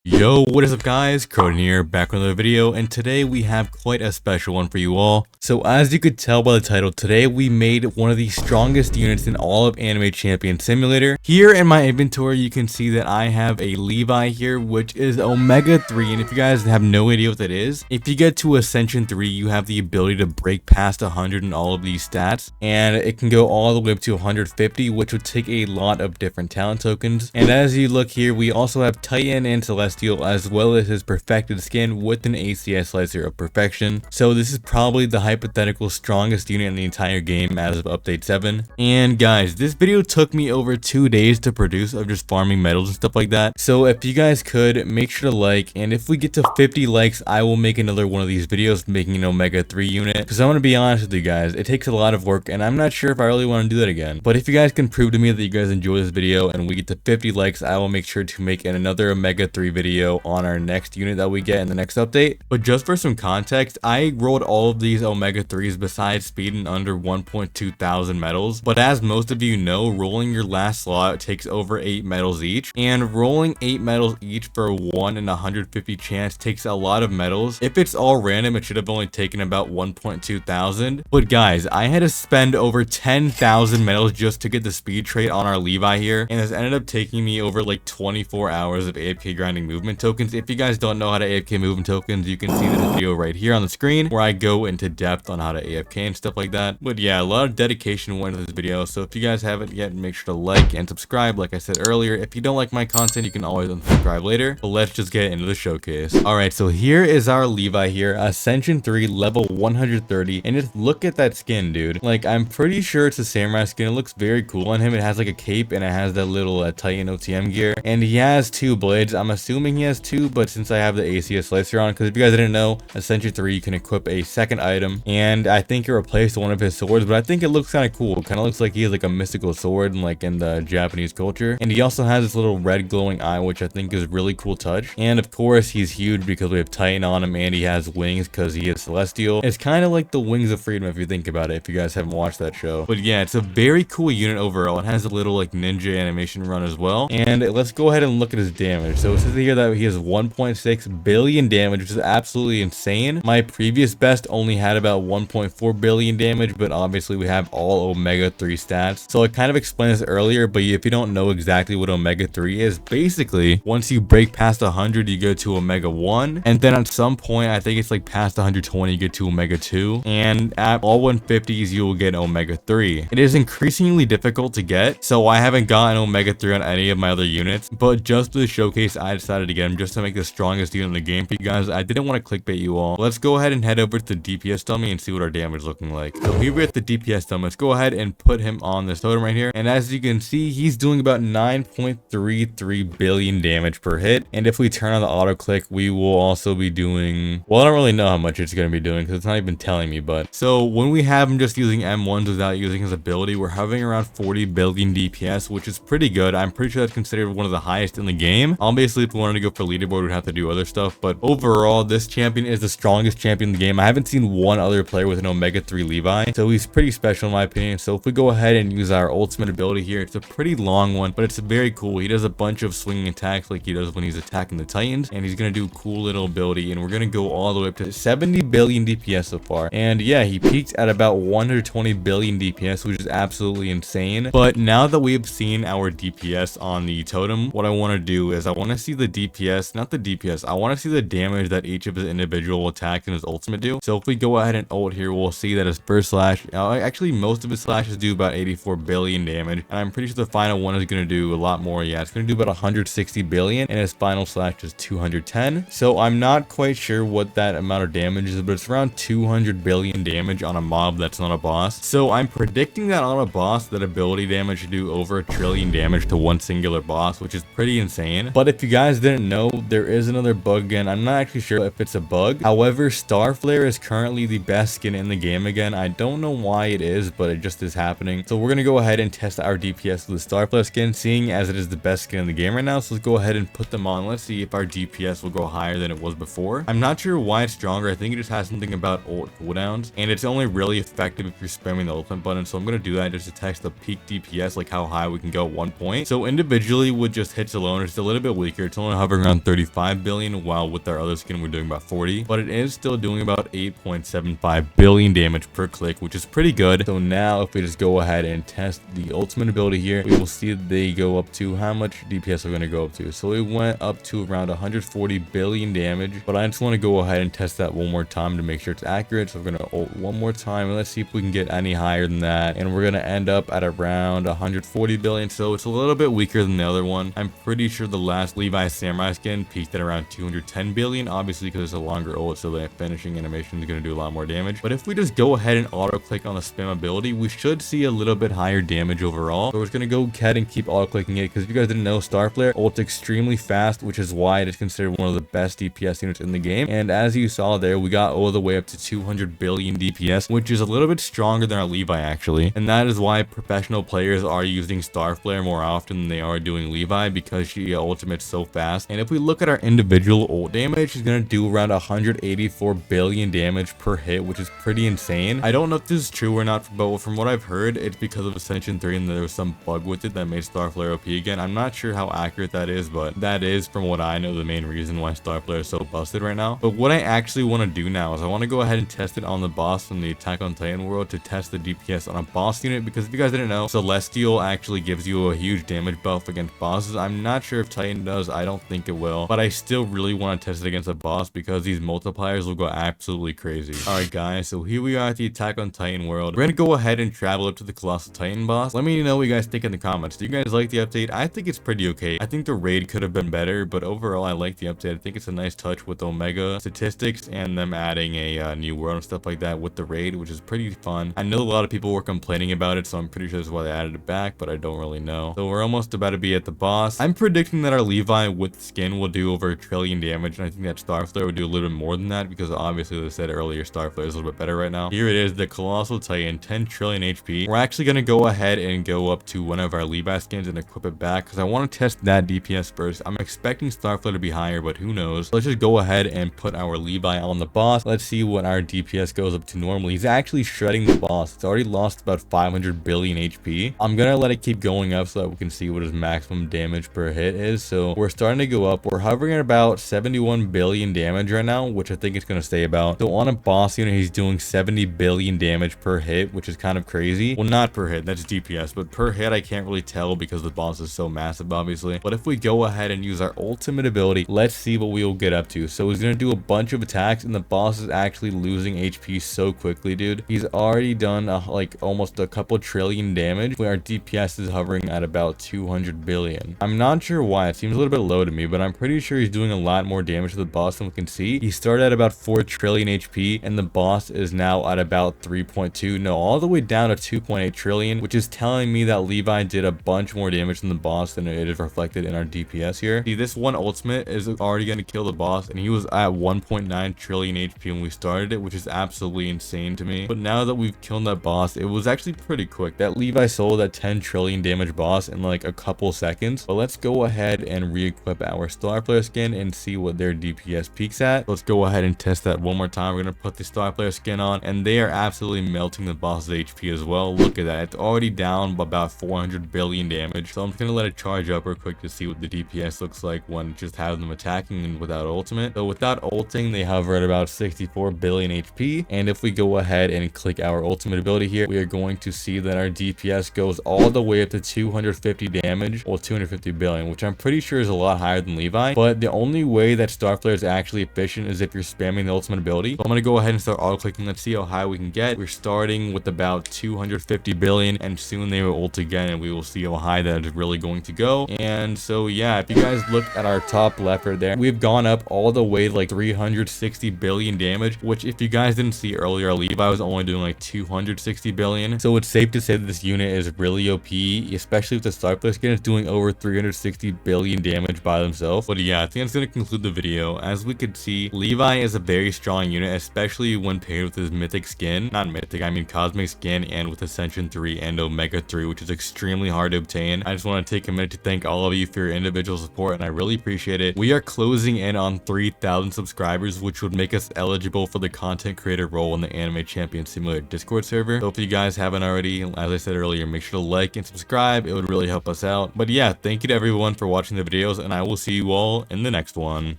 Yo, what is up guys, Chriyu here, back with another video, and today we have quite a special one for you all. So as you could tell by the title, today we made one of the strongest units in all of AnimeChampionsSimulator. Here in my inventory you can see that I have a Levi here, which is Omega 3, and if you guys have no idea what that is, if you get to Ascension 3 you have the ability to break past 100 in all of these stats, and it can go all the way up to 150, which would take a lot of different talent tokens. And as you look here, we also have Titan and Celestial, as well as his perfected skin with an ACS slicer of perfection. So this is probably the hypothetical strongest unit in the entire game as of update 7. And guys, this video took me over 2 days to produce of just farming medals and stuff like that. So if you guys could, make sure to like, and if we get to 50 likes, I will make another one of these videos making an Omega 3 unit. Because I'm going to be honest with you guys, it takes a lot of work and I'm not sure if I really want to do that again. But if you guys can prove to me that you guys enjoy this video and we get to 50 likes, I will make sure to make another Omega 3 video on our next unit that we get in the next update. But just for some context, I rolled all of these Omega 3s besides speed in under 1.2 thousand medals. But as most of you know, rolling your last slot takes over 8 medals each, and rolling 8 medals each for a 1 in 150 chance takes a lot of medals. If it's all random, it should have only taken about 1.2 thousand. But guys, I had to spend over 10,000 medals just to get the speed trait on our Levi here, and this ended up taking me over like 24 hours of AFK grinding movement tokens. If you guys don't know how to AFK movement tokens, you can see the video right here on the screen where I go into depth on how to AFK and stuff like that. But yeah, a lot of dedication went into this video, so if you guys haven't yet, make sure to like and subscribe. Like I said earlier, if you don't like my content, you can always unsubscribe later. But let's just get into the showcase. Alright, so here is our Levi here, Ascension 3, level 130, and just look at that skin, dude. Like, I'm pretty sure it's a samurai skin. It looks very cool on him. It has like a cape and it has that little Titan OTM gear, and he has 2 blades. I'm assuming he has 2, but since I have the ACS slicer on, because if you guys didn't know, Ascension 3 you can equip a second item, and I think it replaced one of his swords, but I think it looks kind of cool. It kind of looks like he has like a mystical sword like in the Japanese culture. And he also has this little red glowing eye, which I think is a really cool touch. And of course he's huge because we have Titan on him, and he has wings because he is celestial. It's kind of like the Wings of Freedom if you think about it, if you guys haven't watched that show. But yeah, it's a very cool unit overall. It has a little like ninja animation run as well. And let's go ahead and look at his damage. So it says here that he has 1.6 billion damage, which is absolutely insane. My previous best only had about 1.4 billion damage, but obviously we have all Omega 3 stats. So I kind of explained this earlier, but if you don't know exactly what Omega 3 is, basically once you break past 100 you go to Omega 1, and then at some point, I think it's like past 120, you get to Omega 2, and at all 150s you will get Omega 3. It is increasingly difficult to get, so I haven't gotten Omega 3 on any of my other units, but just for the showcase I decided to get him just to make the strongest unit in the game for you guys. I didn't want to clickbait you all. Let's go ahead and head over to the DPS dummy and see what our damage is looking like. So here we're at the DPS dummy. Let's go ahead and put him on this totem right here, and as you can see, he's doing about 9.33 billion damage per hit. And if we turn on the auto click, we will also be doing, well, I don't really know how much it's going to be doing because it's not even telling me. But so when we have him just using M1s without using his ability, we're hovering around 40 billion DPS, which is pretty good. I'm pretty sure that's considered one of the highest in the game. Obviously if we wanted to go for leaderboard, we'd have to do other stuff, but overall this champion is the strongest champion in the game. I haven't seen one other player with an Omega 3 Levi, so he's pretty special in my opinion. So if we go ahead and use our ultimate ability here, it's a pretty long one, but it's very cool. He does a bunch of swinging attacks like he does when he's attacking the Titans, and he's gonna do cool little ability, and we're gonna go all the way up to 70 billion DPS so far. And yeah, he peaked at about 120 billion DPS, which is absolutely insane. But now that we've seen our DPS on the totem, what I want to do is I want to see the DPS, not the DPS, I want to see the damage that each of his individual attacks and his ultimate do. So if we go ahead and ult here, we'll see that his first slash, actually most of his slashes do about 84 billion damage, and I'm pretty sure the final one is going to do a lot more. Yeah, it's going to do about 160 billion, and his final slash is 210. So I'm not quite sure what that amount of damage is, but it's around 200 billion damage on a mob that's not a boss. So I'm predicting that on a boss, that ability damage should do over 1 trillion damage to one singular boss, which is pretty insane. But if you guys didn't know, there is another bug again. I'm not actually sure if it's a bug. However, Starflare is currently the best skin in the game again. I don't know why it is, but it just is happening. So we're going to go ahead and test our DPS with the Starflare skin, seeing as it is the best skin in the game right now. So let's go ahead and put them on. Let's see if our DPS will go higher than it was before. I'm not sure why it's stronger. I think it just has something about ult cooldowns, and it's only really effective if you're spamming the ultimate button. So I'm going to do that just to test the peak DPS, like how high we can go at one point. So individually with just hits alone, it's a little bit weaker. It's only only hovering around 35 billion, while with our other skin we're doing about 40, but it is still doing about 8.75 billion damage per click, which is pretty good. So now if we just go ahead and test the ultimate ability here, we will see that they go up to how much DPS we're going to go up to. So it went up to around 140 billion damage, but I just want to go ahead and test that one more time to make sure it's accurate. So we're going to ult one more time and let's see if we can get any higher than that, and we're going to end up at around 140 billion. So it's a little bit weaker than the other one. I'm pretty sure the last Levi Samurai skin peaked at around 210 billion, obviously because it's a longer ult, so the finishing animation is going to do a lot more damage. But if we just go ahead and auto click on the spam ability, we should see a little bit higher damage overall. So we're just going to go ahead and keep auto clicking it, because if you guys didn't know, Starflare ults extremely fast, which is why it is considered one of the best DPS units in the game. And as you saw there, we got all the way up to 200 billion DPS, which is a little bit stronger than our Levi actually. And that is why professional players are using Starflare more often than they are doing Levi, because she ultimates so fast. And if we look at our individual ult damage, she's going to do around 184 billion damage per hit, which is pretty insane. I don't know if this is true or not, but from what I've heard, it's because of Ascension 3 and there was some bug with it that made Starflare OP again. I'm not sure how accurate that is, but that is, from what I know, the main reason why Starflare is so busted right now. But what I actually want to do now is I want to go ahead and test it on the boss from the Attack on Titan world to test the DPS on a boss unit, because if you guys didn't know, Celestial actually gives you a huge damage buff against bosses. I'm not sure if Titan does, I don't think it will, but I still really want to test it against a boss because these multipliers will go absolutely crazy. Alright guys, so here we are at the Attack on Titan world. We're gonna go ahead and travel up to the Colossal Titan boss. Let me know what you guys think in the comments. Do you guys like the update? I think it's pretty okay. I think the raid could have been better, but overall I like the update. I think it's a nice touch with Omega statistics and them adding a new world and stuff like that with the raid, which is pretty fun. I know a lot of people were complaining about it, so I'm pretty sure that's why they added it back, but I don't really know. So we're almost about to be at the boss. I'm predicting that our Levi with skin will do over 1 trillion damage, and I think that Starflare would do a little bit more than that, because obviously, as I said earlier, Starflare is a little bit better right now. Here it is, the Colossal Titan, 10 trillion HP. We're actually going to go ahead and go up to one of our Levi skins and equip it back, because I want to test that DPS first. I'm expecting Starflare to be higher, but who knows. Let's just go ahead and put our Levi on the boss. Let's see what our DPS goes up to normally. He's actually shredding the boss. It's already lost about 500 billion HP. I'm going to let it keep going up so that we can see what his maximum damage per hit is. So we're starting to go up. We're hovering at about 71 billion damage right now, which I think it's going to stay about. So on a boss unit, he's doing 70 billion damage per hit, which is kind of crazy. Well, not per hit, that's DPS, but per hit I can't really tell because the boss is so massive, obviously. But if we go ahead and use our ultimate ability, let's see what we will get up to. So he's going to do a bunch of attacks, and the boss is actually losing HP so quickly, dude. He's already done like almost a couple trillion damage, where our DPS is hovering at about 200 billion. I'm not sure why, it seems a little bit low to me, but I'm pretty sure he's doing a lot more damage to the boss than we can see. He started at about 4 trillion HP, and the boss is now at about 3.2, no, all the way down to 2.8 trillion, which is telling me that Levi did a bunch more damage than the boss than it is reflected in our DPS here. See, this one ultimate is already going to kill the boss, and he was at 1.9 trillion HP when we started it, which is absolutely insane to me. But now that we've killed that boss, it was actually pretty quick. That Levi sold that 10 trillion damage boss in like a couple seconds. But let's go ahead and re-equip our Starflare skin and see what their DPS peaks at. Let's go ahead and test that one more time. We're going to put the Starflare skin on, and they are absolutely melting the boss's HP as well. Look at that. It's already down about 400 billion damage. So I'm just going to let it charge up real quick to see what the DPS looks like when it just has them attacking and without ultimate. So without ulting, they hover at about 64 billion HP. And if we go ahead and click our ultimate ability here, we are going to see that our DPS goes all the way up to 250 damage, or 250 billion, which I'm pretty sure is a lot higher than Levi. But the only way that Starflare is actually efficient is if you're spamming the ultimate ability. So I'm going to go ahead and start auto clicking. Let's see how high we can get. We're starting with about 250 billion, and soon they will ult again, and we will see how high that is really going to go. And so yeah, if you guys look at our top left right there, we've gone up all the way to like 360 billion damage, which if you guys didn't see earlier, Levi was only doing like 260 billion. So it's safe to say that this unit is really OP, especially if the Starflare skin is doing over 360 billion damage by themselves. But yeah, I think that's going to conclude the video. As we could see, Levi is a very strong unit, especially when paired with his mythic skin. Not mythic, I mean cosmic skin, and with Ascension 3 and Omega 3, which is extremely hard to obtain. I just want to take a minute to thank all of you for your individual support, and I really appreciate it. We are closing in on 3,000 subscribers, which would make us eligible for the content creator role in the Anime Champion Simulator Discord server. So if you guys haven't already, as I said earlier, make sure to like and subscribe. It would really help us out. But yeah, thank you to everyone for watching the videos, and I I will see you all in the next one.